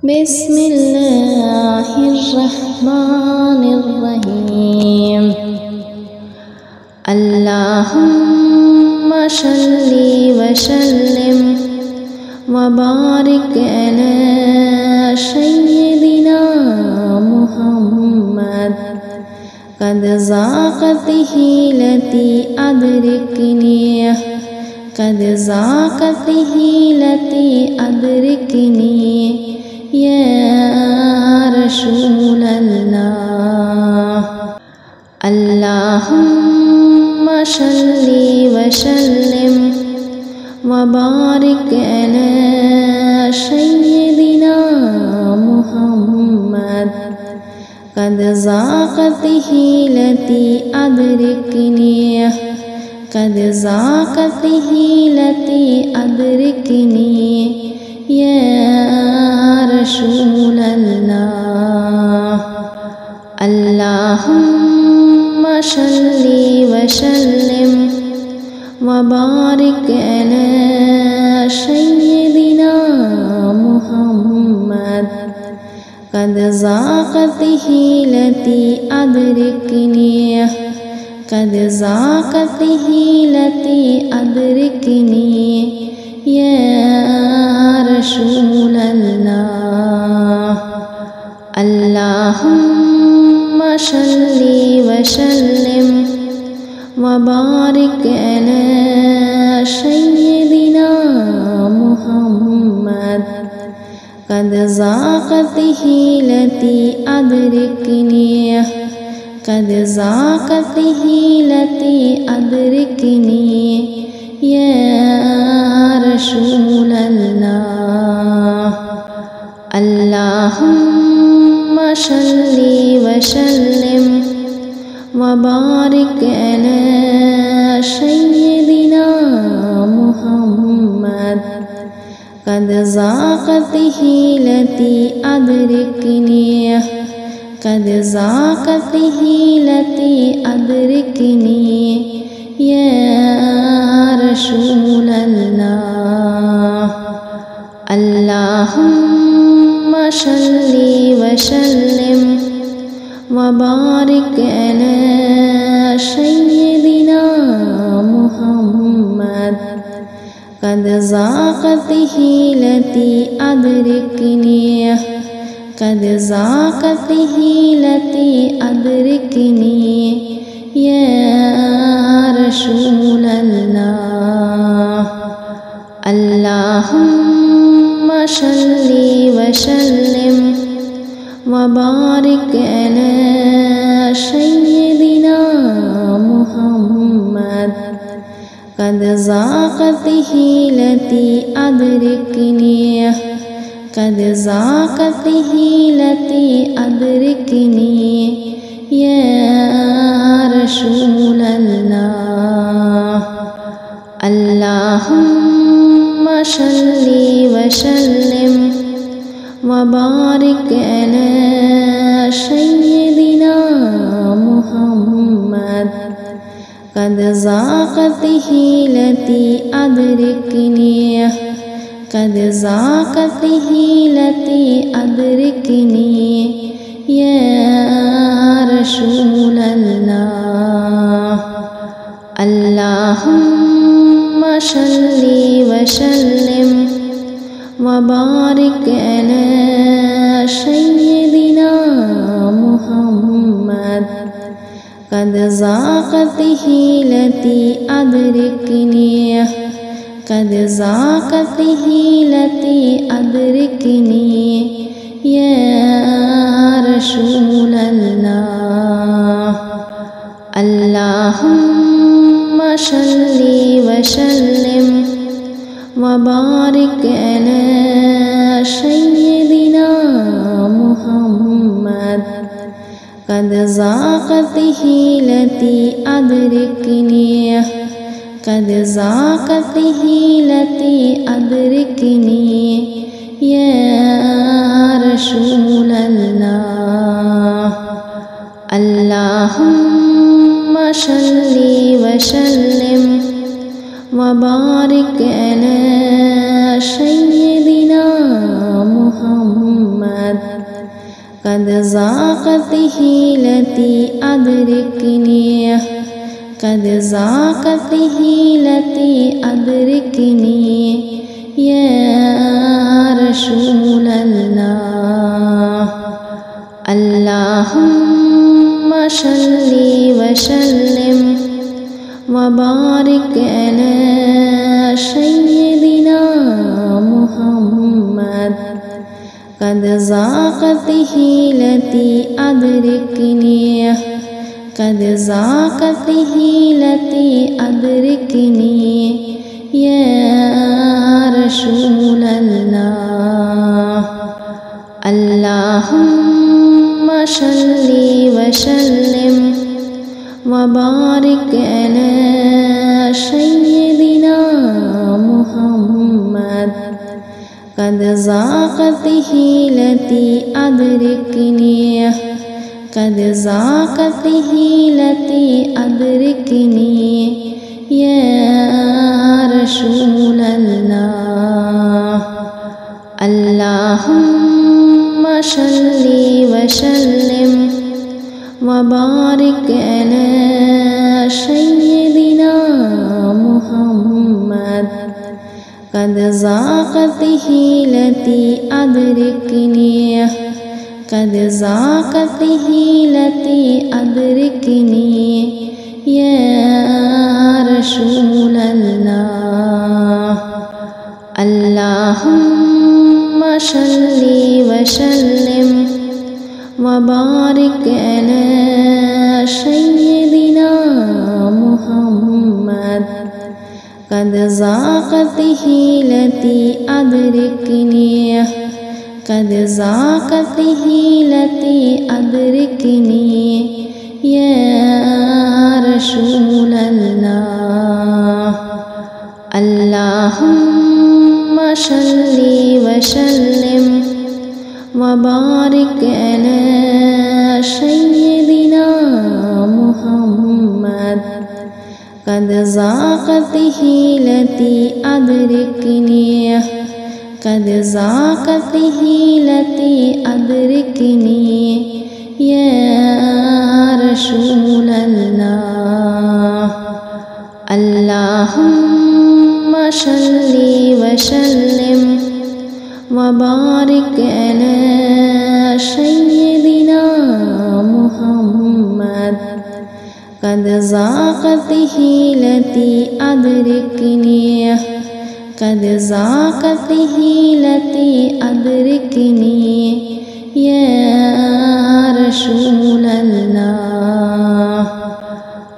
बिस्मिल्लाहिर्रहमानिर्रहीम। अल्लाहुम्मा सल्ली व सल्लिम व बारिक अला सय्यिदिना मुहम्मद। क़द ज़ाक़त हीलती अदरिकनी, क़द ज़ाक़त हीलती अदरिकनी या रसूल अल्लाह। अल्लाहुम्मा सल्ली व सल्लिम व बारिक अला सय्यिदिना मुहम्मद। क़द ज़ाक़त हीलती अदरिकनी, क़द ज़ाक़त हीलती अदरिकनी या रसूल अल्लाह। अल्लाहुम्मा सल्ली व सल्लिम व बारिक अला सय्यिदिना मुहम्मद। क़द ज़ाक़त हीलती अदरिकनी, क़द ज़ाक़त हीलती अदरिकनी या रसूल अल्लाह। अल्लाहुम्मा सल्ली व सल्लिम व बारिक अला सय्यिदिना मुहम्मद। क़द ज़ाक़त हीलती अदरिकनी, क़द ज़ाक़त हीलती अदरिकनी या रसूल अल्लाह। अल्लाहुम्मा सल्ली व सल्लिम व बारिक अला सय्यिदिना मुहम्मद। क़द ज़ाक़त हीलती अदरिकनी, क़द ज़ाक़त हीलती अदरिकनी या रसूल अल्लाह। अल्लाहुम्मा सल्ली व सल्लिम व बारिक अला सय्यिदिना मुहम्मद। क़द ज़ाक़त हीलती अदरिकनी, क़द ज़ाक़त हीलती अदरिकनी या रसूल अल्लाह। अल्लाहुम्मा सल्ली व सल्लिम व बारिक अला सय्यिदिना मुहम्मद। क़द ज़ाक़त हीलती अदरिकनी, क़द ज़ाक़त हीलती अदरिकनी या रसूल अल्लाह। अल्लाहुम्मा सल्ली व सल्लिम व बारिक अला सय्यिदिना मुहम्मद। क़द ज़ाक़त हीलती अदरिकनी, क़द ज़ाक़त हीलती अदरिकनी या रसूल अल्लाह। अल्लाहुम्मा सल्ली व सल्लिम व बारिक अला सय्यिदिना मुहम्मद। क़द ज़ाक़त हीलती अदरिकनी, क़द ज़ाक़त हीलती अदरिकनी या रसूल अल्लाह। अल्लाहुम्मा सल्ली व सल्लिम व बारिक अला सय्यिदिना मुहम्मद। क़द ज़ाक़त हीलती अदरिकनी, क़द ज़ाक़त हीलती अदरिकनी या रसूल अल्लाह। अल्लाहुम्मा सल्ली व सल्लिम व बारिक अला सय्यिदिना मुहम्मद। قد ضاقت حيلتي أدركني قد ضاقت حيلتي أدركني يا رسول الله اللهم صل وسلم وبارك على سيدنا محمد قد ضاقت حيلتي أدركني قد ضاقت حيلتي أدركني يا رسول الله اللهم صل وسلم وبارك على سيدنا محمد قد ضاقت حيلتي أدركني قد ضاقت حيلتي أدركني يا رسول الله اللهم صل وسلم وبارك على سيدنا محمد قد ضاقت حيلتي أدركني قد ضاقت حيلتي أدركني يا رسول الله اللهم صل وسلم وبارك على سيدنا محمد قد ضاقت حيلتي أدركني قد ضاقت حيلتي أدركني يا رسول الله اللهم صل وسلم وبارك على سيدنا محمد قد ضاقت حيلتي أدركني قد ضاقت حيلتي أدركني يا رسول الله اللهم صل وسلم وبارك على سيدنا محمد قد ضاقت حيلتي أدركني قد ضاقت حيلتي أدركني يا رسول الله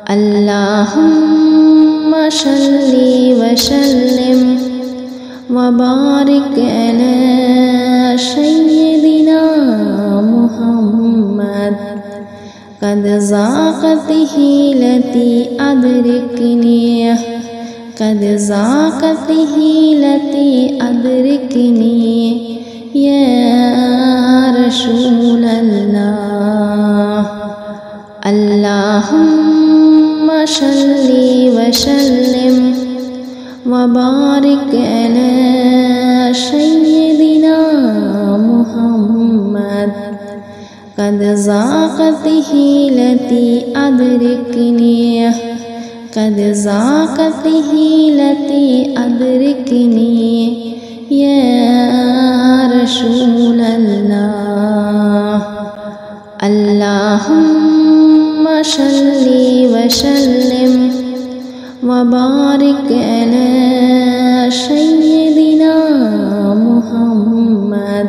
اللهم صل وسلم وبارك على سيدنا محمد قد ضاقت حيلتي أدركني قد ضاقت حيلتي أدركني يا رسول الله اللهم صل وسلم وبارك على سيدنا محمد قد ضاقت حيلتي أدركني قد ضاقت حيلتي أدركني يا رسول الله اللهم صل وسلم وبارك على سيدنا محمد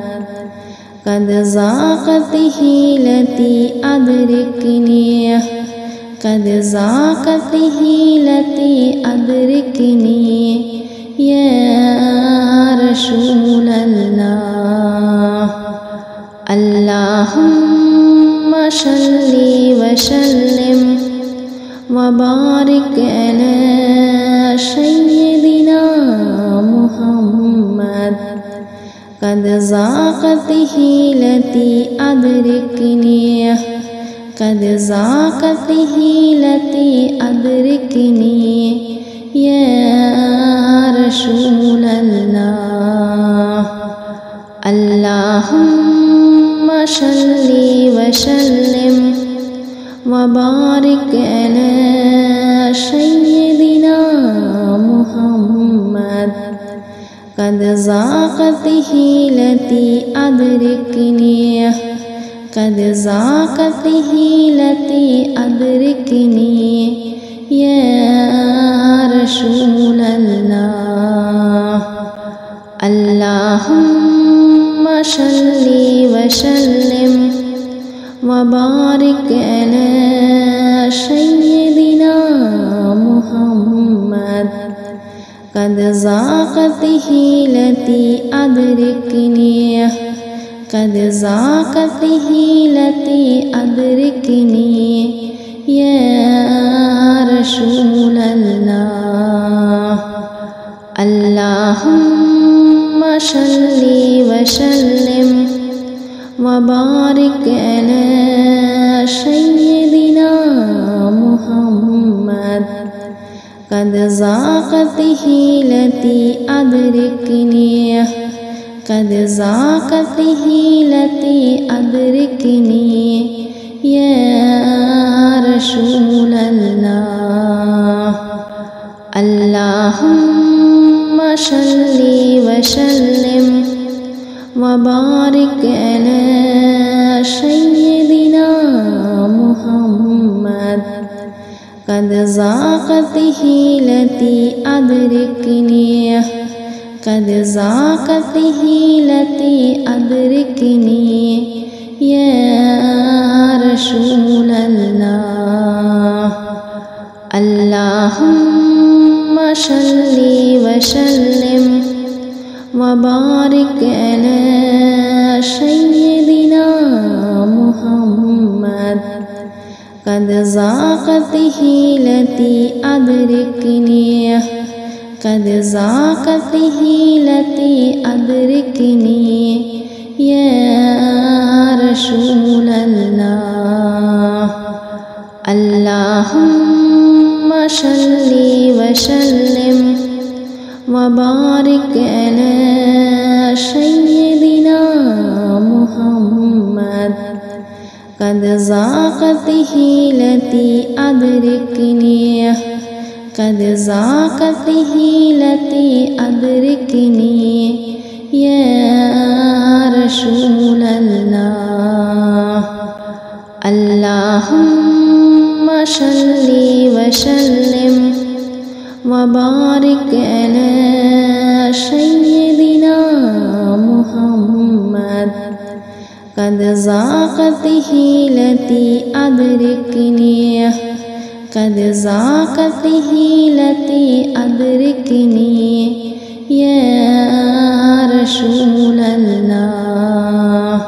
قد ضاقت حيلتي أدركني قد ضاقت حيلتي أدركني يا رسول الله اللهم صل وسلم وبارك على سيدنا محمد قد ضاقت حيلتي أدركني قد ضاقت حيلتي أدركني يا رسول الله اللهم सल्ली वसल्लिम वबारिक अला सय्यदिना मुहम्मद क़द ज़ाक़त हीलती अदरिकनी क़द ज़ाक़त हीलती अदरिकनी या रसूल अल्लाह। अल्लाहुम्मा सल्ली वसल्लिम वबारिक अला सय्यदिना मुहम्मद क़द ज़ाक़त हीलती अदरिकनी क़द ज़ाक़त हीलती अदरिकनी या रसूल अल्लाह। अल्लाहुम्मा सल्ली वसल्लिम वबारिक अला सय्यदिना मुहम्मद क़द ज़ाक़त हीलती अदरिकनी क़द ज़ाक़त हीलती अदरिकनी या रसूल अल्लाह। अल्लाहुम्मा सल्ली वसल्लिम वबारिक अला सय्यदिना मुहम्मद क़द ज़ाक़त हीलती अदरिकनी क़द ज़ाक़त हीलती अदरिकनी या रसूल अल्लाह। अल्लाहुम्मा सल्ली वसल्लिम वबारिक अला सय्यदिना मुहम्मद क़द ज़ाक़त हीलती अदरिकनी क़द ज़ाक़त हीलती अदरिकनी या रसूल अल्लाह। अल्लाहुम्मा सल्ली वसल्लिम वबारिक अला सय्यदिना मुहम्मद क़द ज़ाक़त हीलती अदरिकनी क़द ज़ाक़त हीलती अदरिकनी या रसूल अल्लाह। अल्लाहुम्मा सल्ली वसल्लिम वबारिक अला सय्यदिना मुहम्मद क़द ज़ाक़त हीलती अदरिकनी क़द ज़ाक़त हीलती अदरिकनी या रसूल अल्लाह।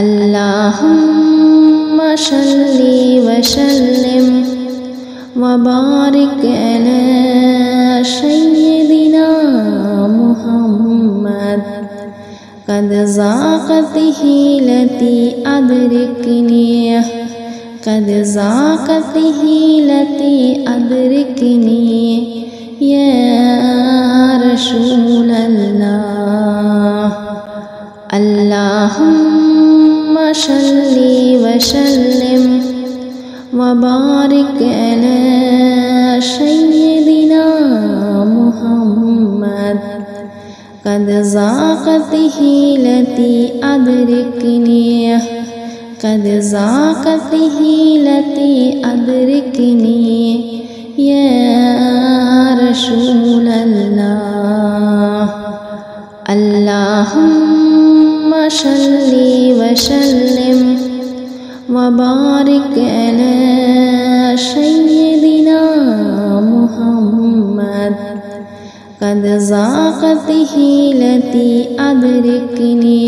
अल्लाहुम्मा सल्ली वसल्लिम वबारिक अला सय्यदिना मुहम्मद क़द ज़ाक़त हीलती अदरिकनी क़द ज़ाक़त हीलती अदरिकनी या रसूल अल्लाह। अल्लाहुम्मा सल्ली वसल्लिम वबारिक अला सय्यदिना मुहम्मद क़द ज़ाक़त हीलती अदरिकनी क़द ज़ाक़त हीलती अदरिकनी या रसूल अल्लाह। अल्लाहुम्मा सल्ली वसल्लिम वबारिक अला सय्यदिना मुहम्मद क़द ज़ाक़त हीलती अदरिकनी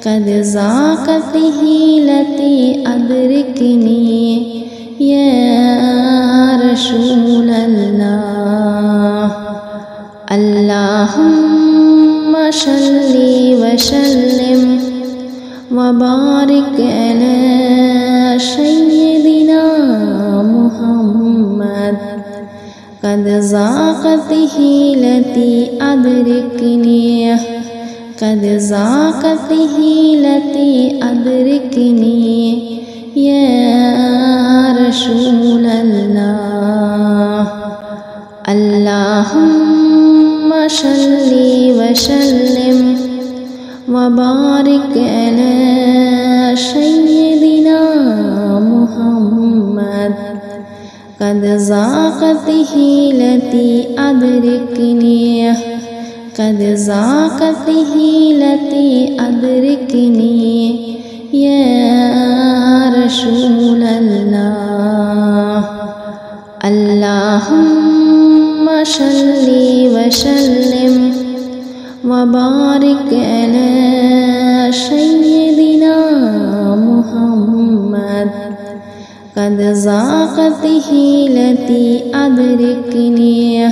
क़द ज़ाक़त हीलती अदरिकनी या रसूल अल्लाह। अल्लाहुम्मा सल्ली वसल्लिम वबारिक अला सय्यदिना मुहम्मद क़द ज़ाक़त हीलती अदरिकनी قد ضاقت حيلتي أدركني يا رسول الله اللهم صل وسلم وبارك على سيدنا محمد قد ضاقت حيلتي أدركني قد ضاقت حيلتي أدركني يا رسول الله اللهم صل وسلم وبارك على سيدنا محمد قد ضاقت حيلتي أدركني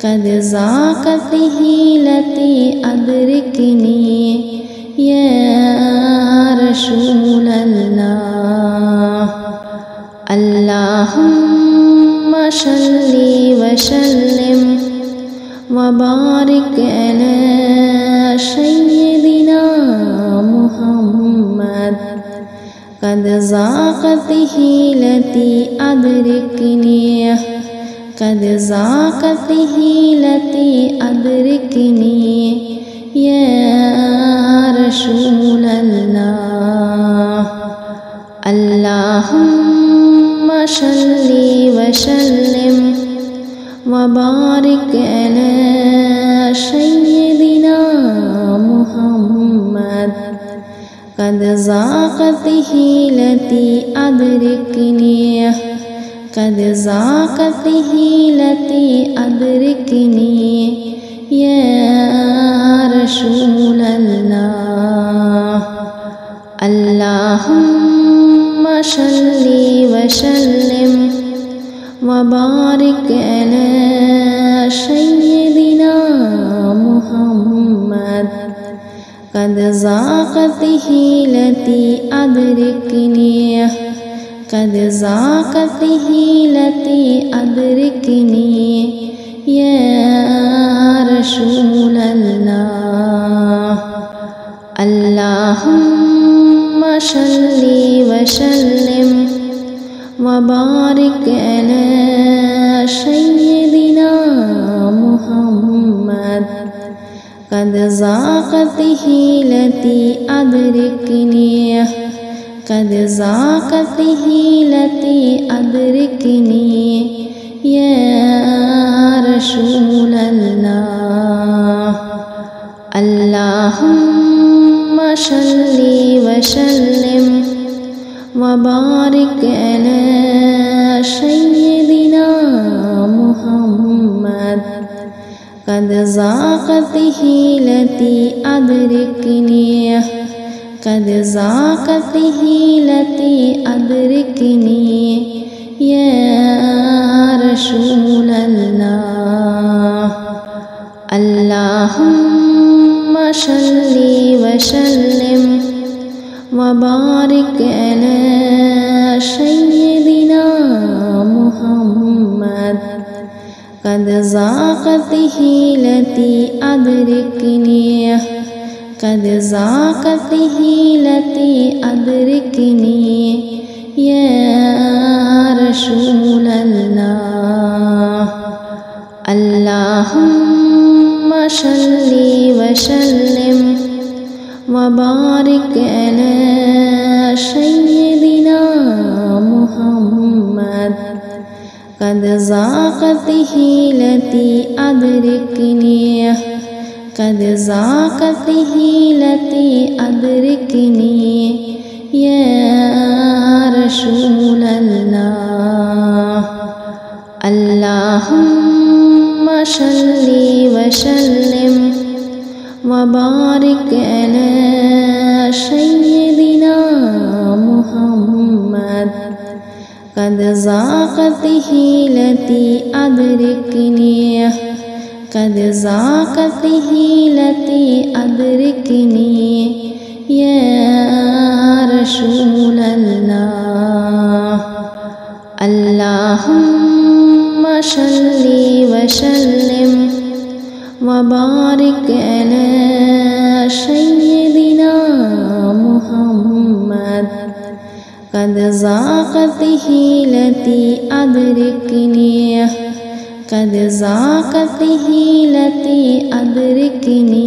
قد ضاقت حيلتي أدركني يا رسول الله اللهم صل وسلم وبارك على سيدنا محمد قد ضاقت حيلتي أدركني قد ضاقت حيلتي أدركني يا رسول الله اللهم صل وسلم وبارك على سيدنا محمد قد ضاقت حيلتي أدركني قد ضاقت حيلتي أدركني يا رسول الله اللهم صل وسلم وبارك على سيدنا محمد قد ضاقت حيلتي أدركني قد ضاقت حيلتي أدركني يا رسول الله اللهم صل وسلم وبارك على سيدنا محمد قد ضاقت حيلتي أدركني قد ضاقت حيلتي أدركني يا رسول الله اللهم صل وسلم وبارك على سيدنا محمد قد ضاقت حيلتي أدركني قد ضاقت حيلتي أدركني يا رسول الله اللهم صل وسلم وبارك على سيدنا محمد قد ضاقت حيلتي أدركني قد ضاقت حيلتي أدركني يا رسول الله اللهم صل وسلم وبارك على سيدنا محمد قد ضاقت حيلتي أدركني قد ضاقت حيلتي أدركني يا رسول الله اللهم صل وسلم وبارك على سيدنا محمد قد ضاقت حيلتي أدركني قد ضاقت حيلتي أدركني يا رسول الله اللهم صل وسلم وبارك على सय्यदिना मुहम्मद क़द ज़ाक़त हीलती अदरिकनी क़द ज़ाक़त हीलती अदरिकनी